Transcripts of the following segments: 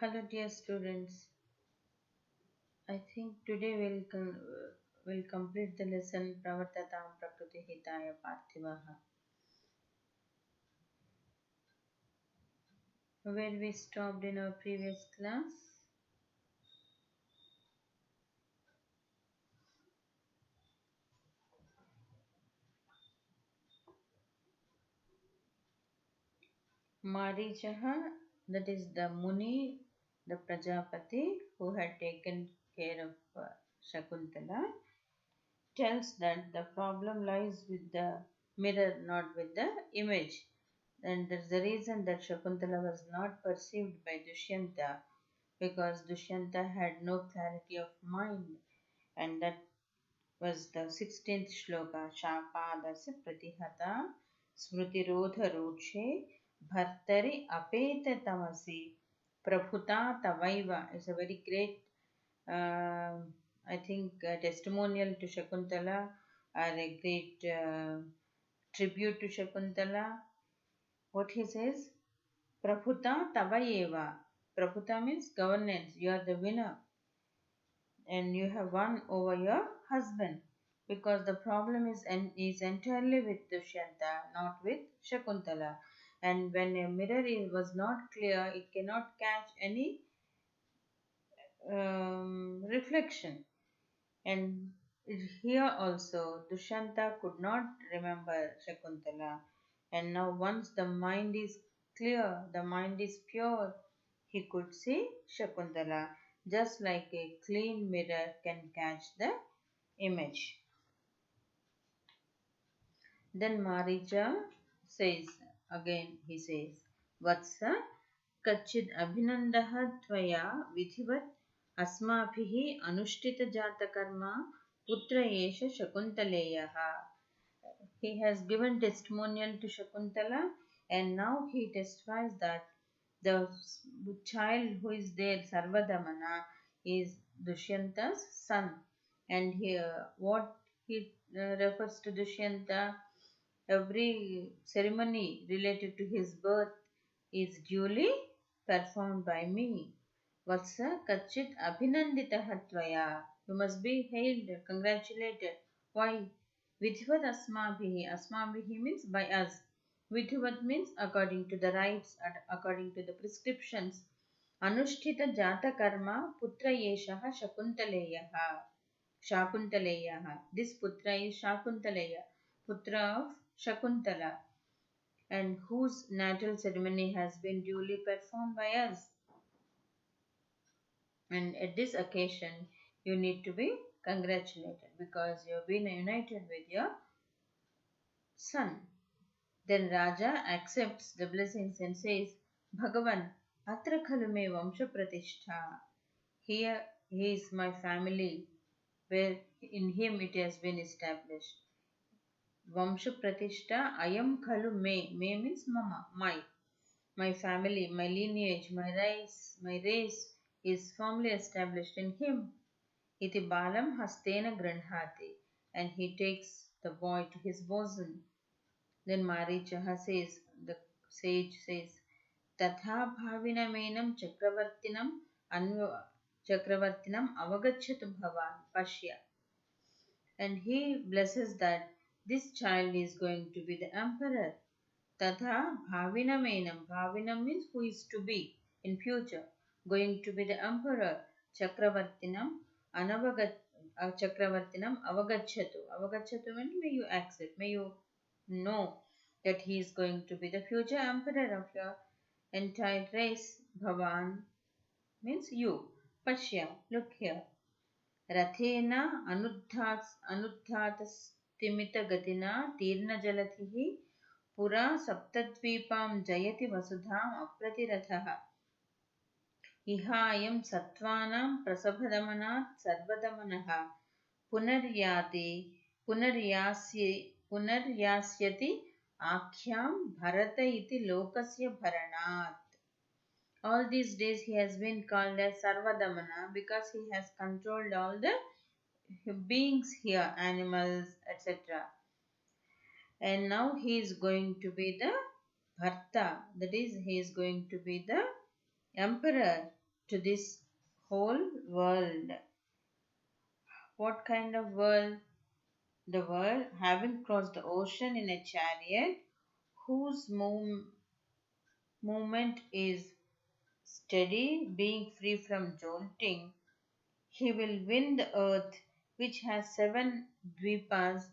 Hello, dear students. I think today we'll complete the lesson Pravartatam Prakriti Hitaya Parthivaha, where we stopped in our previous class. Marichaha, that is the Muni, the Prajapati who had taken care of Shakuntala, tells that the problem lies with the mirror, not with the image. And that's the reason that Shakuntala was not perceived by Dushyanta because Dushyanta had no clarity of mind, and that was the 16th shloka. Shapadasya pratihata smrutirodha roche bhartari apeta tamasi prabhuta tavaiva. It's a very great, I think, testimonial to Shakuntala, or a great tribute to Shakuntala. What he says, Prabhuta Tavayeva. Prabhuta means governance. You are the winner and you have won over your husband because the problem is entirely with Dushyanta, not with Shakuntala. And when a mirror was not clear, it cannot catch any reflection. And here also, Dushyanta could not remember Shakuntala. And now, once the mind is clear, the mind is pure, he could see Shakuntala, just like a clean mirror can catch the image. Then Maricha says, again he says, Vatsa kachid abhinandaha tvaya vidhivat asmabhihi anushthita jata karma putra esha shakuntaleyaha. He has given testimonial to Shakuntala and now he testifies that the child who is there, Sarvadamana, is Dushyanta's son. And here, what he refers to Dushyanta, every ceremony related to his birth is duly performed by me. Vatsa kachit abhinanditaha tvaya. You must be hailed, congratulated. Why? Vidhivat asmabhihi. Asmabhihi means by us. Vidhivat means according to the rites, according to the prescriptions. Anushtita jata karma putra yeshaha shakuntaleyaha. Shakuntaleyaha. This putra is Shakuntaleya, putra of Shakuntala, and whose natal ceremony has been duly performed by us. And at this occasion, you need to be congratulated because you have been united with your son. Then Raja accepts the blessings and says, Bhagavan, atra khalu me vamsha pratishtha. Here he is my family, where in him it has been established. Vamsha pratishtha ayam khalu me. Me means mama, my family, my lineage, my race is firmly established in him. Iti balam hastena granhati, and he takes the boy to his bosom. Then Marichaha says, the sage says, Tatha bhavinamenam chakravartinam avagachyatu bhavan pashya. And he blesses that this child is going to be the emperor. Tatha bhavinamenam. Bhavinam means who is to be in future. Going to be the emperor. Chakravartinam Chakravartinam avagachyatu. Avagachyatu means may you accept, may you know that he is going to be the future emperor of your entire race. Bhavan means you. Pashya, look here. Rathena anuddhatastimita तीर्णजलधिः पुरा सप्तद्वीपां जयति वसुधाम् अप्रतिरथः इहायं सत्त्वानां प्रसभदमनात् सर्वदमनः पुनर्याति पुनर्यास्यति आख्यां भरत इति लोकस्य भरणात्. All these days he has been called as Sarvadamana because he has controlled all the beings here, animals, etc. And now he is going to be the Bharta, that is, he is going to be the emperor. to this whole world. What kind of world? The world having crossed the ocean in a chariot whose movement is steady, being free from jolting. He will win the earth, which has seven dvipas,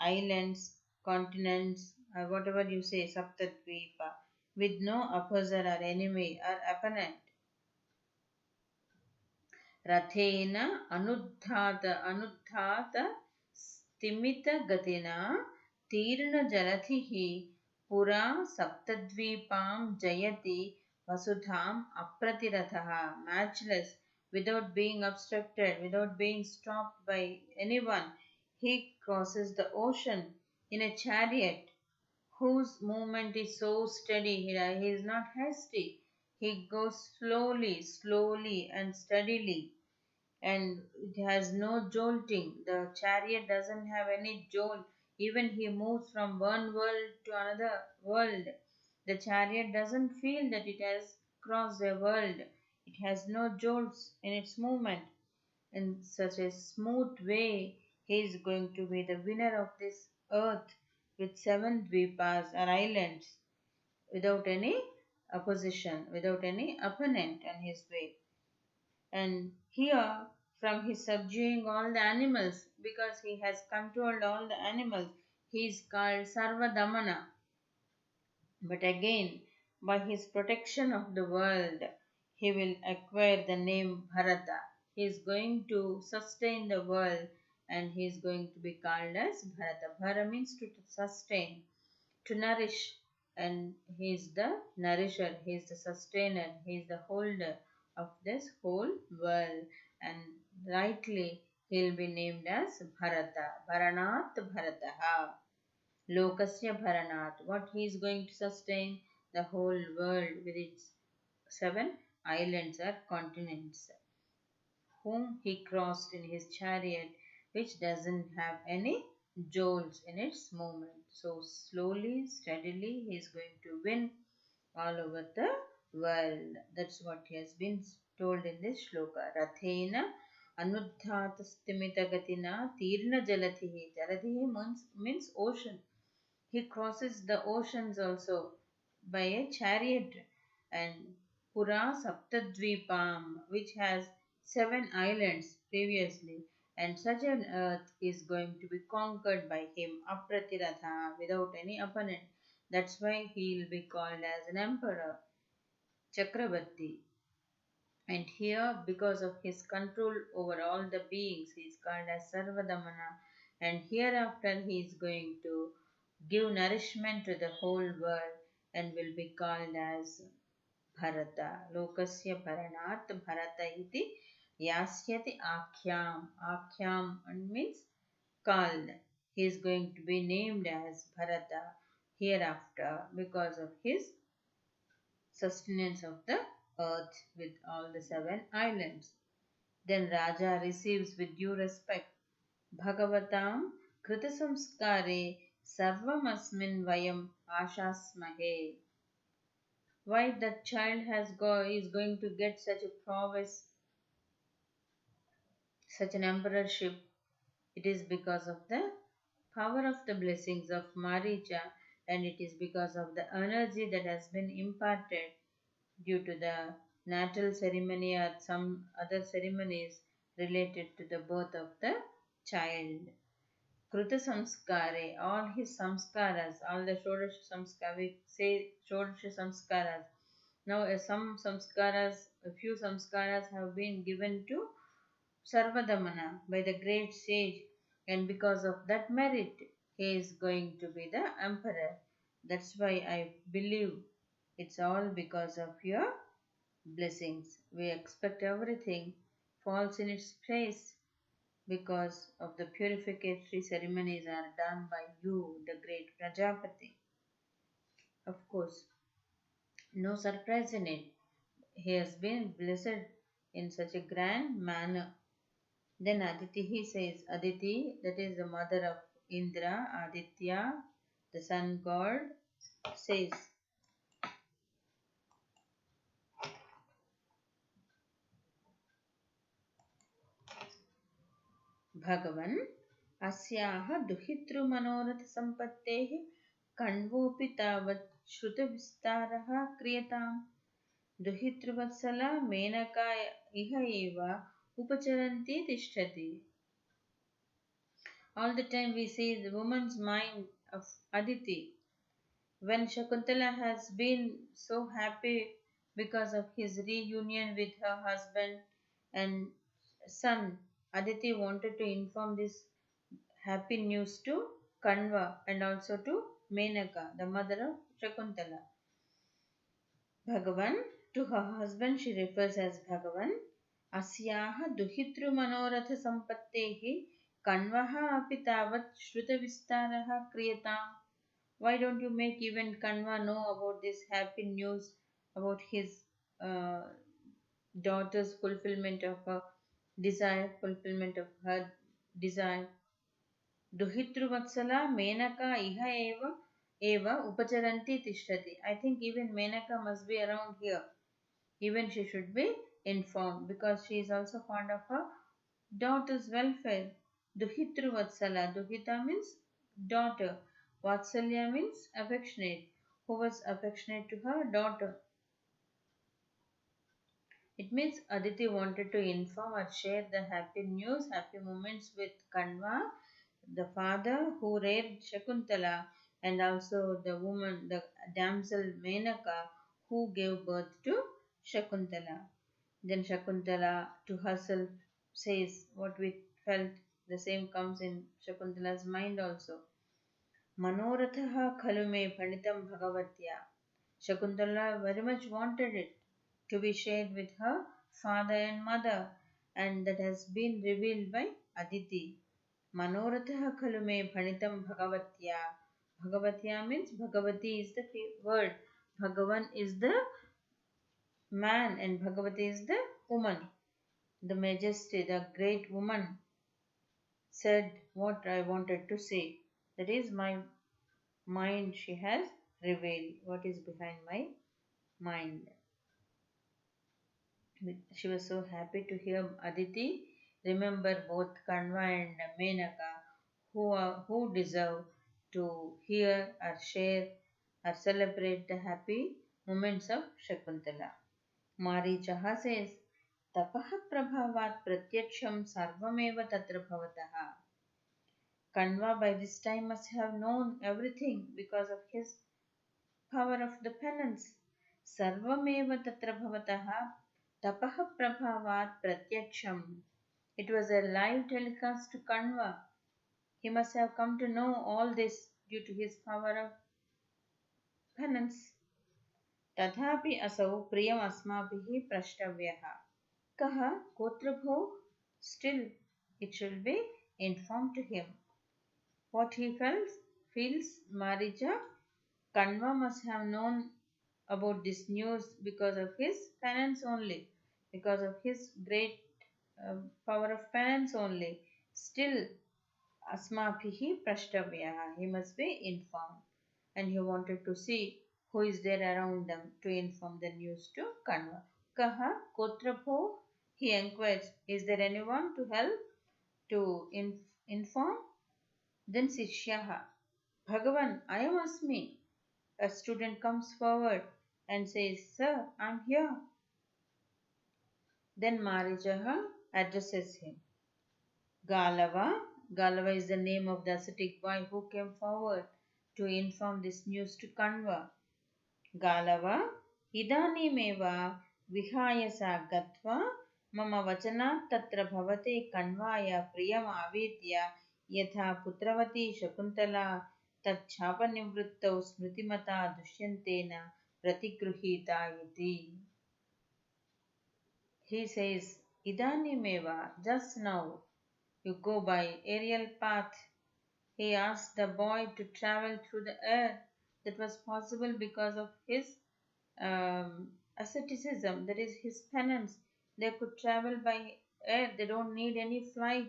islands, continents, or whatever you say, saptadvipa, with no opposer or enemy or opponent. रथेन अनुद्धात स्तिमितगतिना तीर्णजलधिः पुरा सप्तद्वीपां जयति vasudham apratirataha, matchless, without being obstructed, without being stopped by anyone. He crosses the ocean in a chariot whose movement is so steady. He is not hasty. He goes slowly and steadily, and it has no jolting. The chariot doesn't have any jolt. Even he moves from one world to another world. The chariot doesn't feel that it has crossed a world. It has no jolts in its movement. In such a smooth way, he is going to be the winner of this earth with seven dvipas or islands without any opposition, without any opponent on his way. And here, from his subduing all the animals, because he has controlled all the animals, he is called Sarvadamana. But again, by his protection of the world, he will acquire the name Bharata. He is going to sustain the world, and he is going to be called as Bharata. Bhara means to sustain, to nourish, and he is the nourisher, he is the sustainer, he is the holder of this whole world, and rightly he will be named as Bharata. Bharanat Bharataha. Lokasya Bharanat. What he is going to sustain? The whole world with its seven islands or continents, whom he crossed in his chariot, which doesn't have any jolts in its movement. So slowly, steadily, he is going to win all over the world. That's what he has been told in this shloka. Rathena anuddhata stimita gatina tirna jalathihi. Jalathihi means ocean. He crosses the oceans also by a chariot. And Pura Saptadvipam, which has seven islands previously, and such an earth is going to be conquered by him, Apratiratha, without any opponent. That's why he will be called as an emperor, Chakravarti. And here, because of his control over all the beings, he is called as Sarvadamana. And hereafter, he is going to give nourishment to the whole world and will be called as Bharata. Lokasya Bharanat Bharata iti yasyati akhyam. Akhyam means called. He is going to be named as Bharata hereafter because of his sustenance of the earth with all the seven islands. Then Raja receives with due respect Bhagavatam Kritasamskare Sarvamasmin Vayam Ashasmahe. Why that child is going to get such a prowess, such an emperorship? It is because of the power of the blessings of Maricha, and it is because of the energy that has been imparted due to the natal ceremony or some other ceremonies related to the birth of the child. Kruta samskare, all his samskaras, all the Shodash samskaras, we say Shodash samskaras. Now, some samskaras, a few samskaras have been given to Sarvadamana by the great sage, and because of that merit, he is going to be the emperor. That's why I believe it's all because of your blessings. We expect everything falls in its place because of the purificatory ceremonies are done by you, the great Prajapati. Of course, no surprise in it. He has been blessed in such a grand manner. Then Aditi, he says, Aditi, that is the mother of Indra, Aditya, the sun god, says, भगवन् अस्याः दुहितृमनोरथसम्पत्तेः कण्वोऽपि तावत् श्रुतविस्तारः क्रियताम्। दुहितृवत्सला मेनका इह एव उपचरन्ती तिष्ठति. All the time we see the woman's mind of Aditi. When Shakuntala has been so happy because of his reunion with her husband and son, Aditi wanted to inform this happy news to Kanva and also to Menaka, the mother of Shakuntala. Bhagavan, to her husband she refers as Bhagavan. Asyaha duhitru manoratha sampattehi kanvaha api tavat shrutavistaraha kriyatam. Why don't you make even Kanva know about this happy news about his uh, daughter's fulfillment of her desire, fulfillment of her desire. Duhitruvatsala Menaka iha eva upacharanti tishtati. I think even Menaka must be around here. Even she should be informed because she is also fond of her daughter's welfare. Duhitruvatsala. Duhita means daughter. Vatsalya means affectionate. Who was affectionate to her daughter. It means Aditi wanted to inform or share the happy news, happy moments with Kanva, the father who raped Shakuntala, and also the woman, the damsel Menaka, who gave birth to Shakuntala. Then Shakuntala to herself says what we felt, the same comes in Shakuntala's mind also. Manoratha khalu me panitam bhagavatya. Shakuntala very much wanted it to be shared with her father and mother, and that has been revealed by Aditi. Manoratha khalu me bhanitam bhagavatya. Bhagavatya means Bhagavati is the word. Bhagavan is the man and Bhagavati is the woman. The majesty, the great woman said what I wanted to say. That is my mind she has revealed. What is behind my mind. She was so happy to hear Aditi remember both Kanva and Menaka who deserve to hear or share or celebrate the happy moments of Shakuntala. Marichaha says, Tapaha prabhavat pratyaksham sarvameva tatra bhavataha. Kanva by this time must have known everything because of his power of the penance. Sarvameva tatra bhavataha tapaha prabhavat pratyaksham. It was a live telecast to Kanva. He must have come to know all this due to his power of penance. Tathapi asau priyam asmabhihi prashtavyaha. Kaha kotrabho. Still, it should be informed to him. What he feels Maricha, Kanva must have known about this news because of his penance only, because of his great power of penance only. Still, Asmabhihi Prashtavyaha, he must be informed. And he wanted to see who is there around them to inform the news to Kanva. Kaha Kotrabho, he inquires, is there anyone to help to inform? Then Sishyaha, Bhagavan, I am Asmi. A student comes forward and says, Sir, I am here. Then Marichaha addresses him. Galava. Galava is the name of the ascetic boy who came forward to inform this news to Kanva. Galava. Idanimeva vihayasa gatva mama vachanat tatra bhavate kanvaya priyam avidya yatha putravati shakuntala तच्छापनिवृत्तौ स्मृतिमता दुष्यन्तेन प्रतिगृहीता इति. He says, Idanimeva, just now, you go by aerial path. He asked the boy to travel through the air. That was possible because of his asceticism, that is his penance. They could travel by air. They don't need any flight.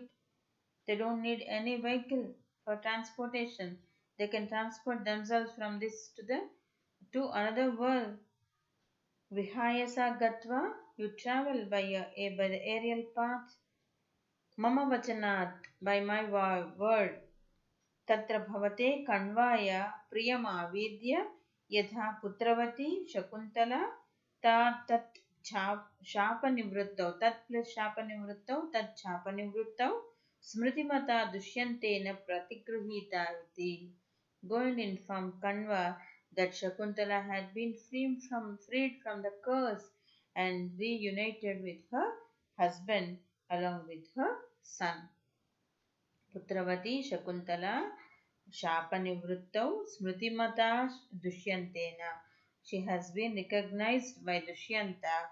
They don't need any vehicle for transportation. They can transport themselves from this to another world. Vihayasa Gatva, you travel by the aerial path. Mama vachanat, by my word, तत्र भवते कण्वाय प्रियमावेद्य यथा पुत्रवती शकुन्तला तत् शापनिवृत्तौ तत् plus शापनिवृत्तौ तत् शापनिवृत्तौ स्मृतिमता दुष्यन्तेन प्रतिगृहीता इति. Go and inform Kanva that Shakuntala had been freed from the curse and reunited with her husband along with her son. Putravati Shakuntala Shapanivruttau Smritimata Dushyantena. She has been recognized by Dushyanta,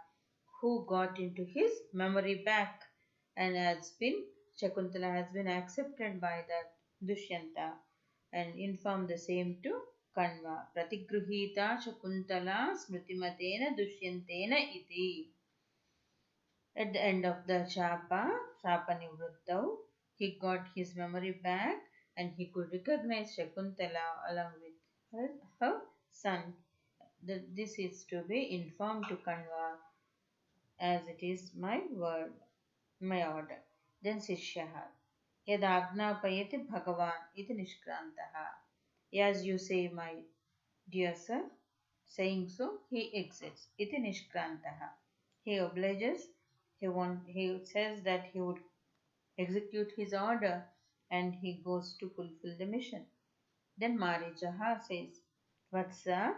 who got into his memory back, and Shakuntala has been accepted by that Dushyanta and informed the same to Kanva. Pratigruhita Shakuntala Smritimatena Dushyantena iti. At the end of the Shapanivruttau, he got his memory back and he could recognize Shakuntala along with her son. This is to be informed to Kanva as it is my word, my order. Then Sishyaha. Yadagna Bhagavan iti nishkrantaha. As you say, my dear sir, saying so, he exits. Iti nishkrantaha. He obliges. He says that he would execute his order and he goes to fulfill the mission. Then Marichaha says, Vatsa,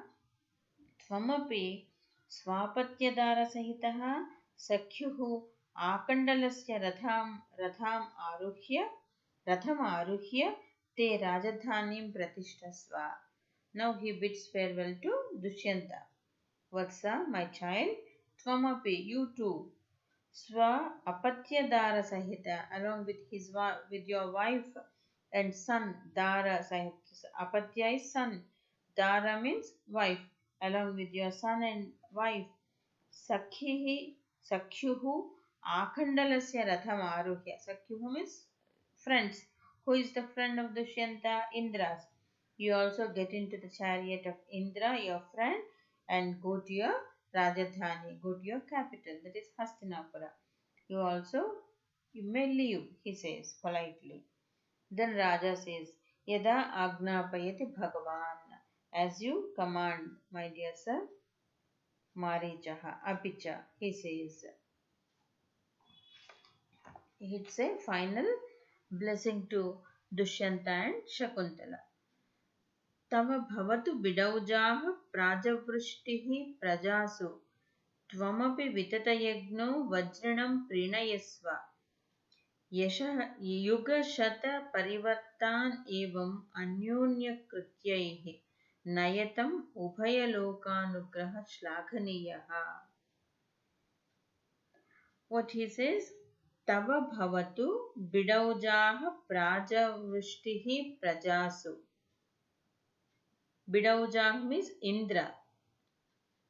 Tvamapi Swapatyadara Sakyuhu Akandalasya Ratham Aruhya Te Rajadhanim Pratishtasva. Now he bids farewell to Dushyanta. Vatsa, my child, Tvamapi, you too. Swa apatya dara sahita, along with your wife and son. Dara sahita, apatya is son, dara means wife, along with your son and wife. Sakyuhu akhandalasya ratham aruhya. Sakyuhu means friends. Who is the friend of Dushyanta? Indra's. You also get into the chariot of Indra, your friend, and go to your Rajadhani, go to your capital, that is Hastinapura. You may leave, he says politely. Then Raja says, Yada Agnapayati Bhagavan, as you command, my dear sir. Marichaha, Apicha, he says. It's a final blessing to Dushyanta and Shakuntala. तव भवतु बिडौजाः प्राजवृष्टिः प्रजासु त्वमपि विततयज्ञो वज्रिणं प्रीणयस्व युगशतपरिवर्तान् एवम् अन्योन्यकृत्यैः नयतम् उभयलोकानुग्रहः श्लाघनीयः. What he says, तव भवतु बिडौजाः प्राजवृष्टिः प्रजासु. Bidauja means Indra.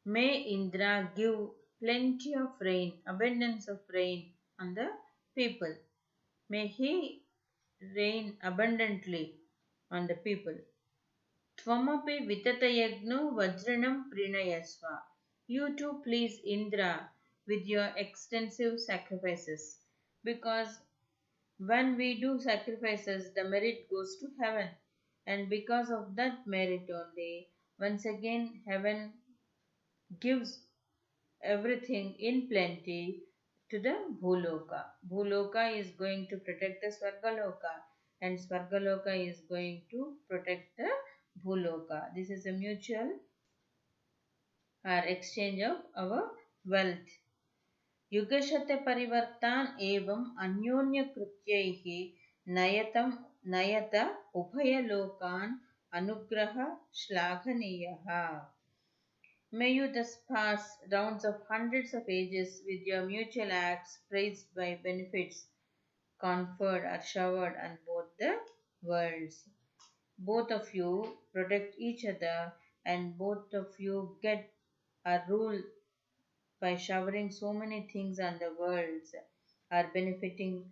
May Indra give plenty of rain, abundance of rain on the people. May he rain abundantly on the people. Tvamapi vitatayagno vajranam prinayasva. You too please Indra with your extensive sacrifices. Because when we do sacrifices, the merit goes to heaven. And because of that merit only, once again heaven gives everything in plenty to the Bhuloka. Bhuloka is going to protect the Swargaloka and Swargaloka is going to protect the Bhuloka. This is a mutual exchange of our wealth. Yugashate parivartan evam anyonya krutyaihi nayata ubhayalokan anugraha shlaghaniyaha. May you thus pass rounds of hundreds of ages with your mutual acts praised by benefits conferred or showered on both the worlds. Both of you protect each other and both of you get a rule by showering so many things on the worlds, are benefiting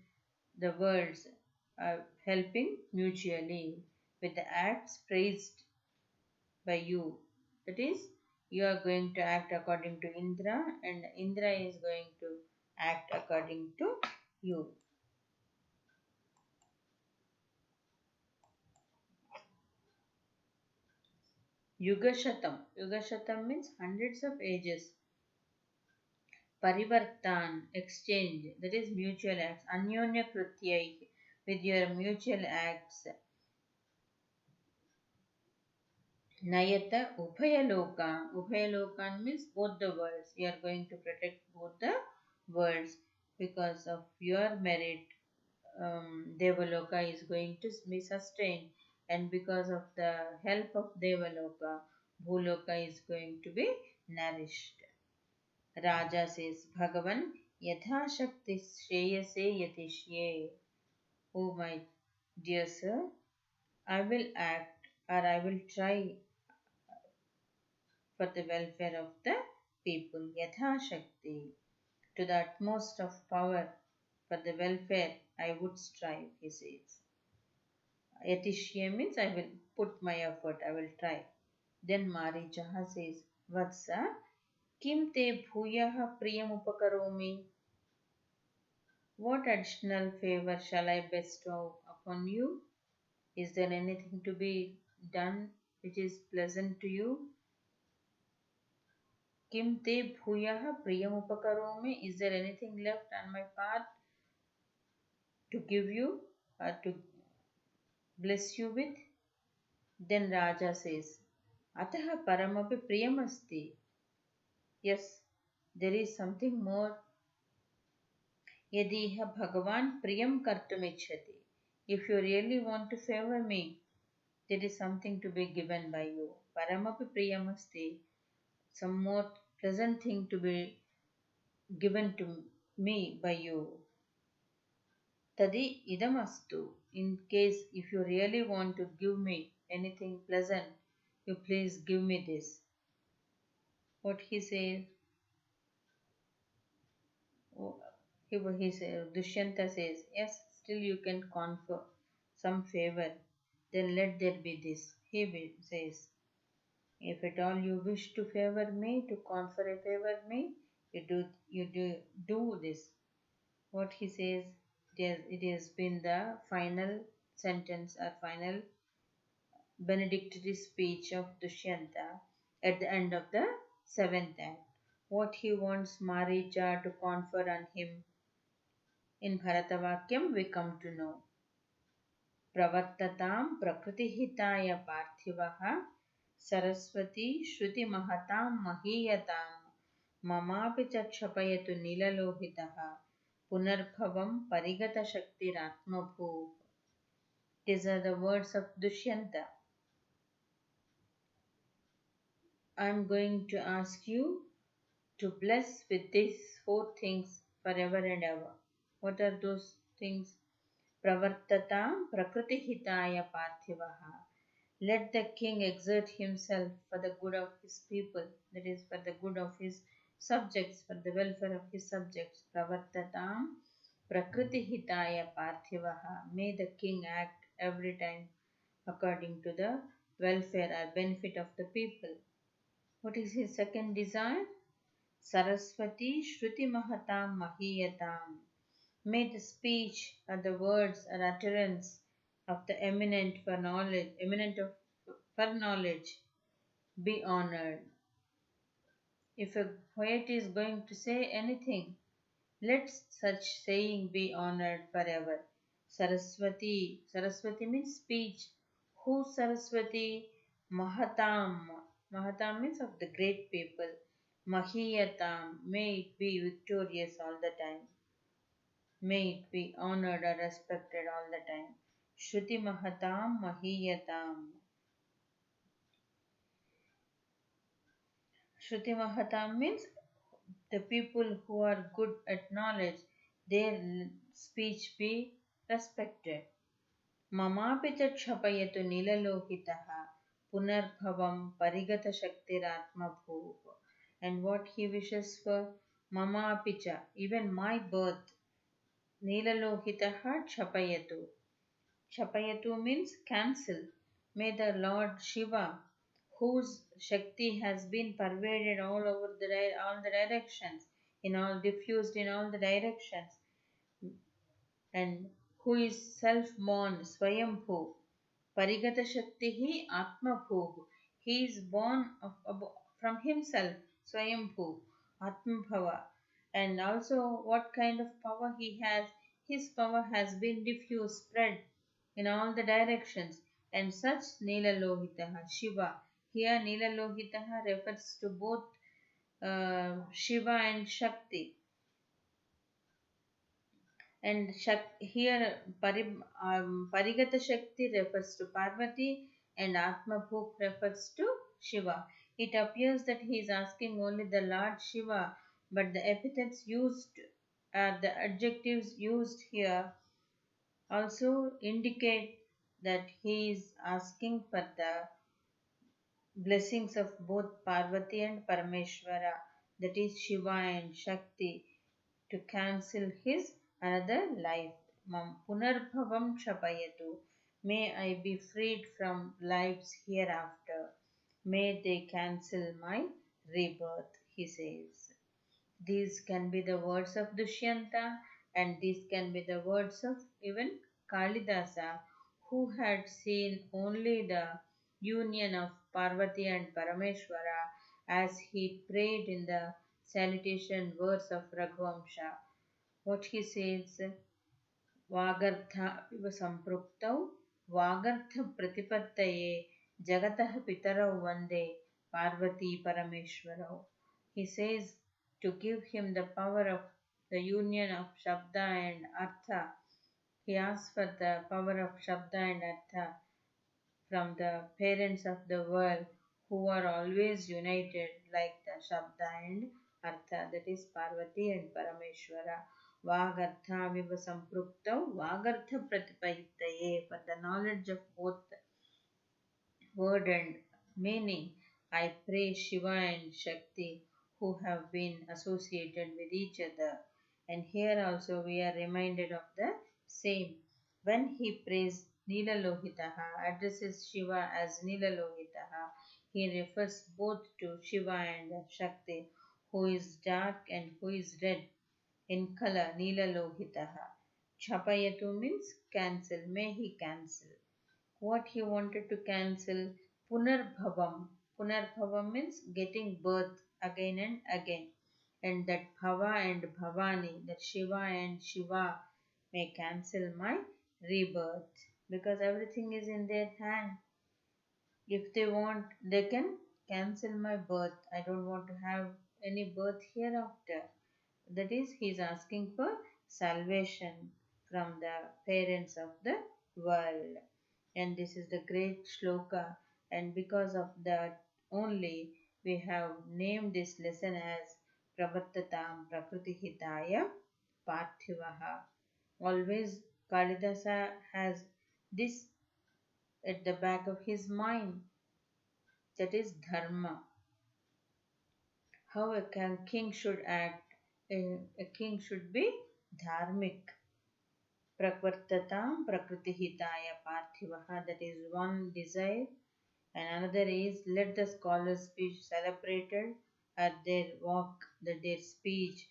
the worlds, are helping mutually with the acts praised by you. That is, you are going to act according to Indra and Indra is going to act according to you. Yugashatam. Yugashatam means hundreds of ages. Parivartan, exchange, that is mutual acts. Anyonya Krityai, with your mutual acts. Nayata Ubhayalokan. Ubhayalokan means both the worlds. You are going to protect both the worlds because of your merit. Devaloka is going to be sustained, and because of the help of Devaloka, Bhuloka is going to be nourished. Raja says, Bhagavan, yatha shakti shreyase yatishye. Oh my dear sir, I will act or I will try for the welfare of the people. Yatha shakti. To the utmost of power for the welfare I would strive, he says. Yatishya means I will put my effort, I will try. Then Marichaha says, Vatsa, kim te bhuyaha priyam upakaromi? What additional favor shall I bestow upon you? Is there anything to be done which is pleasant to you? Kim te bhuyaha priyam upakaromi? Is there anything left on my part to give you or to bless you with? Then Raja says, Ataha paramapi priyamasti. Yes, there is something more. Yadiha Bhagavan priyam kartumichhati. If you really want to favor me, there is something to be given by you. Paramapi priyamasti. Some more pleasant thing to be given to me by you. Tadi idamastu. In case if you really want to give me anything pleasant, you please give me this. What he says? He says, Dushyanta says, yes, still you can confer some favor. Then let there be this. He says, if at all you wish to favor me, to confer a favor me, you do this. What he says, it has been the final sentence or final benedictory speech of Dushyanta at the end of the seventh act. What he wants Maricha to confer on him. In Bharatavakyam we come to know. Pravartatam prakritihitaya parthivaha saraswati shruti mahatam mahiyatam mamapi chakshapayatu nilalohitaha punarbhavam parigata shaktiratmabhu. These are the words of Dushyanta. I am going to ask you to bless with these 4 things forever and ever. What are those things? Pravartatam prakritihitaya parthivaha. Let the king exert himself for the good of his people, that is, for the good of his subjects, for the welfare of his subjects. Pravartatam prakritihitaya parthivaha. May the king act every time according to the welfare or benefit of the people. What is his second desire? Saraswati Shruti Mahatam Mahiyatam. May the speech or the words or utterance of the eminent for knowledge be honored. If a poet is going to say anything, let such saying be honored forever. Saraswati. Saraswati means speech. Who Saraswati? Mahatam. Mahatam means of the great people. Mahiyatam. May it be victorious all the time. May it be honored or respected all the time. Shruti Mahatam Mahiyatam. Shruti Mahatam means the people who are good at knowledge, their speech be respected. Mamapi chapayatu nilalohitaha punarbhavam parigata shaktiratmabhuv. And what he wishes for? Mamapicha, even my birth. Nilalohitaha chapayatu. Chapayatu means cancel. May the Lord Shiva, whose Shakti has been pervaded all over all the directions, diffused in all the directions, and who is self-born, Swayambhu, Parigata Shaktihi Atmabhu. He is born from himself, Swayambhu, Atmabhava. And also what kind of power he has. His power has been diffused, spread in all the directions. And such Nilalohitaha, Shiva. Here Nilalohitaha refers to both Shiva and Shakti. And here Parigata Shakti refers to Parvati and Atma Bhuk refers to Shiva. It appears that he is asking only the Lord Shiva, but the epithets used, the adjectives used here also indicate that he is asking for the blessings of both Parvati and Parameshwara, that is Shiva and Shakti, to cancel his another life. Mam punarbhavam shapayatu. May I be freed from lives hereafter. May they cancel my rebirth, he says. These can be the words of Dushyanta, and these can be the words of even Kalidasa, who had seen only the union of Parvati and Parameshwara as he prayed in the salutation verse of Raghuvamsha. What he says, Vagartha iva sampruptau Vagartha pratipattaye Jagatah pitarau vande Parvati Parameshwarau. He says to give him the power of the union of Shabda and Artha. He asks for the power of Shabda and Artha from the parents of the world who are always united like the Shabda and Artha, that is Parvati and Parameshwara. Vagartha viva sampruptau Vagartha pratipayitaye, for the knowledge of both word and meaning. I pray Shiva and Shakti who have been associated with each other. And here also we are reminded of the same. When he prays Nila Lohitaha, addresses Shiva as Nila Lohitaha, he refers both to Shiva and Shakti, who is dark and who is red in color, Nila Lohitaha. Chapayatu means cancel, may he cancel. What he wanted to cancel, punarbhavam. Punarbhavam means getting birth again and again. And that Bhava and Bhavani, that Shiva and Shiva may cancel my rebirth, because everything is in their hand. If they want, they can cancel my birth. I don't want to have any birth hereafter. That is, he is asking for salvation from the parents of the world. And this is the great shloka, and because of that only we have named this lesson as Pravartatam Prakriti Parthivaha. Always Kalidasa has this at the back of his mind, that is dharma. How a king should act. A king should be dharmic. Prakvartatam Prakriti Parthivaha, that is one desire. And another is, let the scholars be celebrated at their walk, that their speech,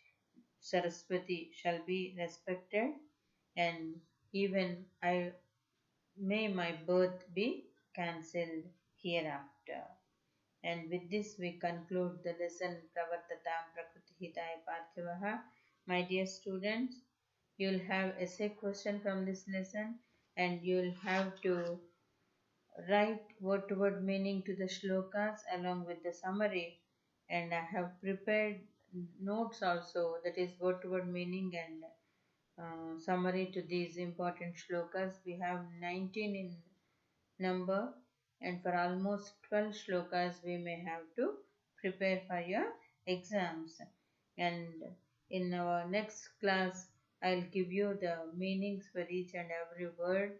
Saraswati, shall be respected, and even I may my birth be cancelled hereafter. And with this we conclude the lesson Pravartatam Prakriti Parthivaha. My dear students, you'll have essay question from this lesson, and you'll have to write word to word meaning to the shlokas along with the summary. And I have prepared notes also, that is word to word meaning and summary to these important shlokas. We have 19 in number, and for almost 12 shlokas we may have to prepare for your exams. And in our next class I'll give you the meanings for each and every word,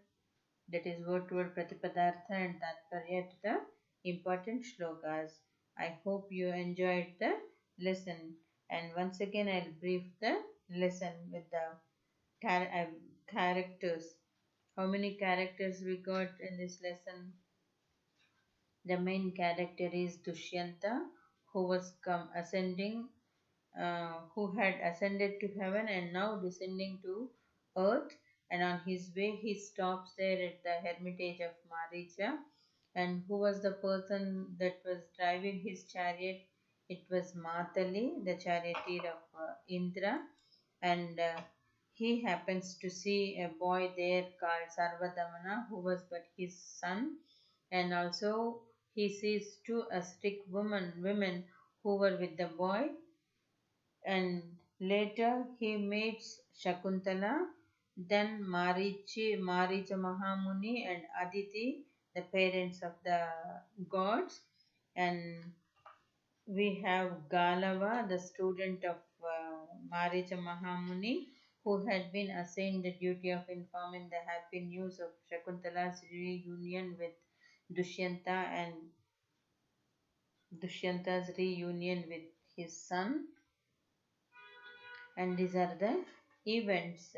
that is word to word pratipadartha and tatparya to the important shlokas. I hope you enjoyed the lesson, and once again I'll brief the lesson with the characters. How many characters we got in this lesson? The main character is Dushyanta, who was who had ascended to heaven and now descending to earth. And on his way, he stops there at the hermitage of Maricha, And who was the person that was driving his chariot? It was Matali, the charioteer of Indra, and he happens to see a boy there called Sarvadamana, who was but his son, and also he sees two ascetic women who were with the boy, and later he meets Shakuntala, then Maricha Mahamuni and Aditi, the parents of the gods, and we have Galava, the student of Maricha Mahamuni, who had been assigned the duty of informing the happy news of Shakuntala's reunion with Dushyanta and Dushyanta's reunion with his son. And these are the events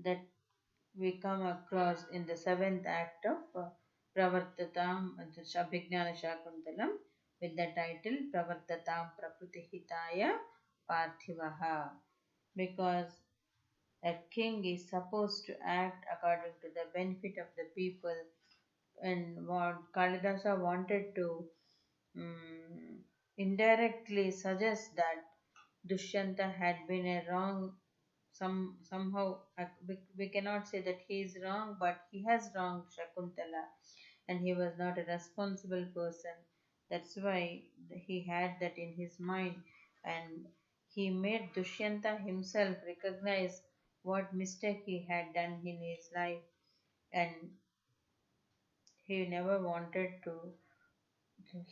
that we come across in the seventh act of Pravartatam Abhignana Shakuntalam with the title Pravartatam Prakrutihitaya Parthivaha, because a king is supposed to act according to the benefit of the people, and what Kalidasa wanted to mm, indirectly suggest that Dushyanta had been a wrong, somehow we cannot say that he is wrong, but he has wronged Shakuntala, and he was not a responsible person. That's why he had that in his mind, and he made Dushyanta himself recognize what mistake he had done in his life, and he never wanted to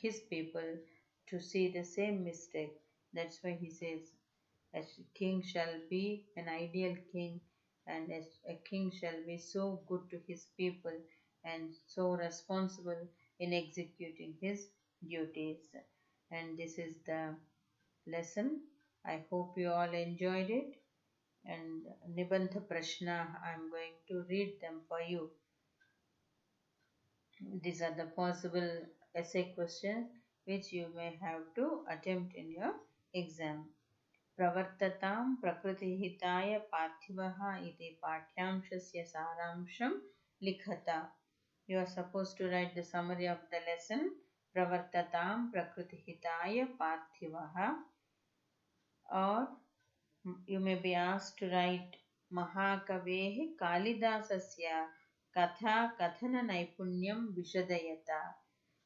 his people to see the same mistake. That's why he says, a king shall be an ideal king, and as a king shall be so good to his people and so responsible in executing his duties. And this is the lesson. I hope you all enjoyed it. And Nibandha Prashna, I'm going to read them for you. These are the possible essay questions which you may have to attempt in your exam. प्रवर्ततां प्रकृतिहिताय पार्थिवः इति पाठ्यांशस्य सारांशं लिखता. You are supposed to write the summary of the lesson. प्रवर्ततां प्रकृतिहिताय पार्थिवः, or you may be asked to write महाकवेः कालिदासस्य कथा कथन नैपुण्यं विशदयता,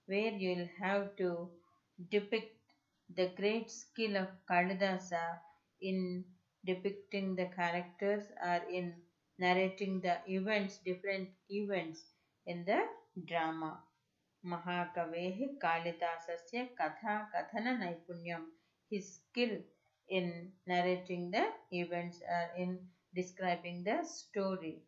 where you will have to depict the great skill of Kalidasa in depicting the characters or in narrating the events, different events in the drama. Mahakavehi Kalidasasya Katha Kathana Naipunyam, his skill in narrating the events or in describing the story.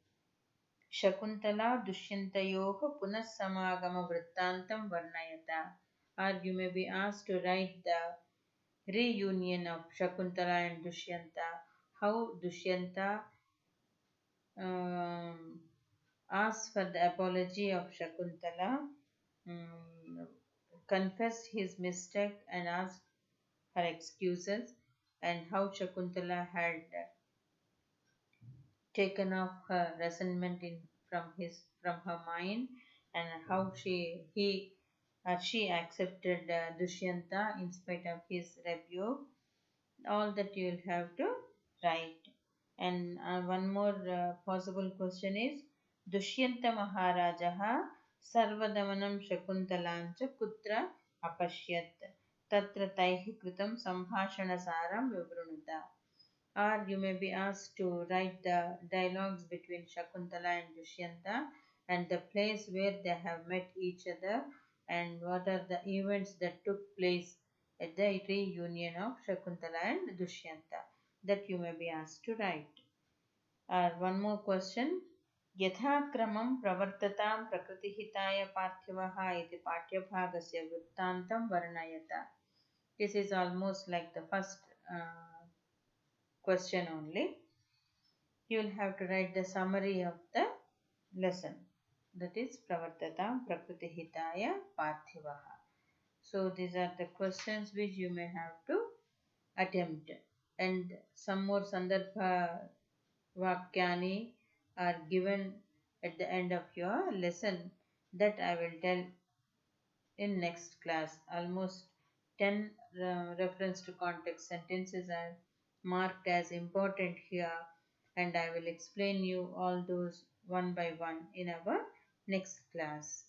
Shakuntala Dushyantayoha Punasamagama Vrittantam Varnayata, or you may be asked to write the reunion of Shakuntala and Dushyanta, how Dushyanta asks for the apology of Shakuntala, confessed his mistake and asked her excuses, and how Shakuntala had taken off her resentment from her mind, and how she accepted Dushyanta in spite of his rebuke. All that you will have to write. And one more possible question is Dushyanta Maharajaha Sarvadamanam Shakuntalancha Kutra Apashyat Tatra Taihi Kritam Samhashana Saram Vibrunuta. Or you may be asked to write the dialogues between Shakuntala and Dushyanta and the place where they have met each other, and what are the events that took place at the reunion of Shakuntala and Dushyanta, that you may be asked to write. Or one more question. यथाक्रमं प्रवर्ततां प्रकृतिहिताय पार्थिवः इति पाठ्यभागस्य वृत्तान्तं वर्णयत. This is almost like the first question only. You will have to write the summary of the lesson. That is Pravartatam Prakrutihitaya Parthivaha. So these are the questions which you may have to attempt. And some more Sandarbha Vakyani are given at the end of your lesson, that I will tell in next class. Almost 10 reference to context sentences are marked as important here, and I will explain you all those one by one in our next class.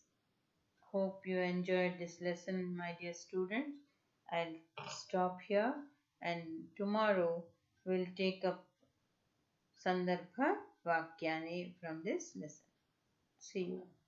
Hope you enjoyed this lesson, my dear students. I'll stop here, and tomorrow we'll take up Sandarbha Vakyani from this lesson. See you.